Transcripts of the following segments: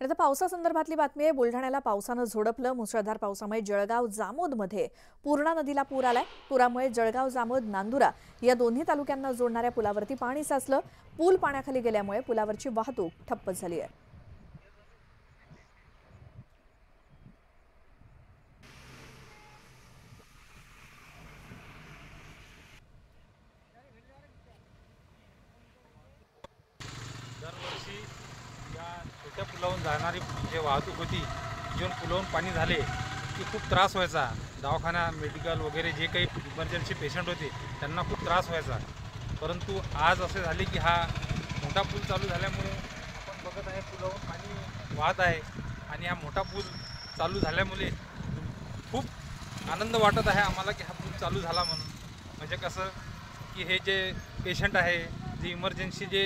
आता पावसासंदर्भातली बातमी आहे। बुलढाण्याला पावसानं झोडपलं। मुसळधार पावसामुळे जळगाव जामोदमध्ये पूर्णा नदीला पूर आलाय। पुरामुळे जळगाव जामोद नांदुरा या दोन्ही तालुक्यांना जोडणाऱ्या पुलावरती पाणी साचलं। पूल पाण्याखाली गेल्यामुळे पुलावरची वाहतूक ठप्प झाली आहे। दरवर्षी या छोट्या पुलावरून जाणारी जे वाहतूक होती, जिथून पुलावरून पाणी झाले की खूप त्रास व्हायचा। दवाखाना, मेडिकल वगैरे जे काही इमर्जन्सी पेशंट होते त्यांना खूप त्रास व्हायचा। परंतु आज असे झाले की हा मोठा पूल चालू झाल्यामुळे आपण बघत आहे पुलावरून पाणी वाहत आहे आणि हा मोठा पूल चालू झाल्यामुळे खूप आनंद वाटत आहे आम्हाला की हा पूल चालू झाला म्हणून। म्हणजे कसं की हे जे पेशंट आहे, जे इमर्जन्सी जे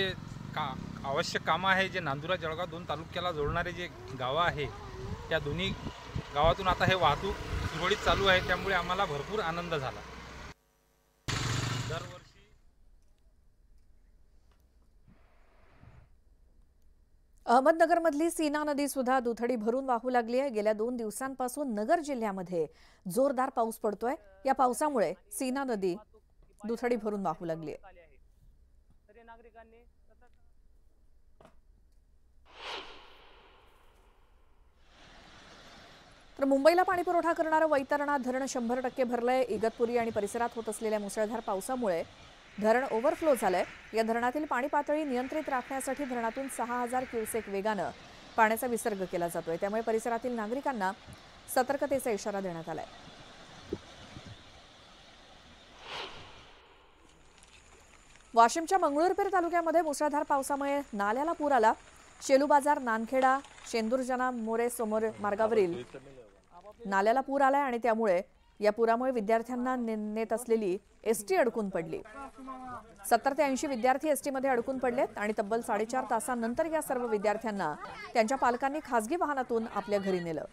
आवश्यक कामं आहे, जे नांदुरा जळगाव दोन तालुक्याला जोडणारे जे गावं आहे, त्या दोन्ही गावातून आता हे वाहतूक सुरळीत चालू आहे। त्यामुळे आम्हाला भरपूर आनंद झाला। दरवर्षी अहमदनगरमधली सीना नदी सुद्धा दुथडी भरून वाहू लागली आहे। गेल्या 2 दिवसांपासून नगर जिल्ह्यामध्ये जोरदार पाऊस पडतोय। या पावसामुळे सीना नदी दुथडी भरून वाहू लागली आहे। तर मुंबईला पाणीपुरवठा करणारं वैतरणा धरण 100% भरलंय। इगतपुरी आणि परिसरात होत असलेल्या मुसळधार पावसामुळे धरण ओव्हरफ्लो झालंय। या धरणातील पाणी पातळी नियंत्रित राखण्यासाठी धरणातून 6000 क्युसेक वेगानं पाण्याचा विसर्ग केला जातोय। त्यामुळे परिसरातील नागरिकांना सतर्कतेचा इशारा देण्यात आलाय। वाशिमच्या मंगळूरपेर तालुक्यामध्ये मुसळधार पावसामुळे नाल्याला पूर आला। शेलू बाजार, नानखेडा, शेंदूरजना मोरे समोर मार्गावरील नाल्याला पूर आलाय आणि त्यामुळे या पुरामुळे विद्यार्थ्यांना नेत असलेली एसटी अडकून पडली। 70 ते 80 विद्यार्थी एसटी मध्ये अडकून पडलेत आणि तब्बल 4.5 तासांनंतर या सर्व विद्यार्थ्यांना त्यांच्या पालकांनी खासगी वाहनातून आपल्या घरी नेलं।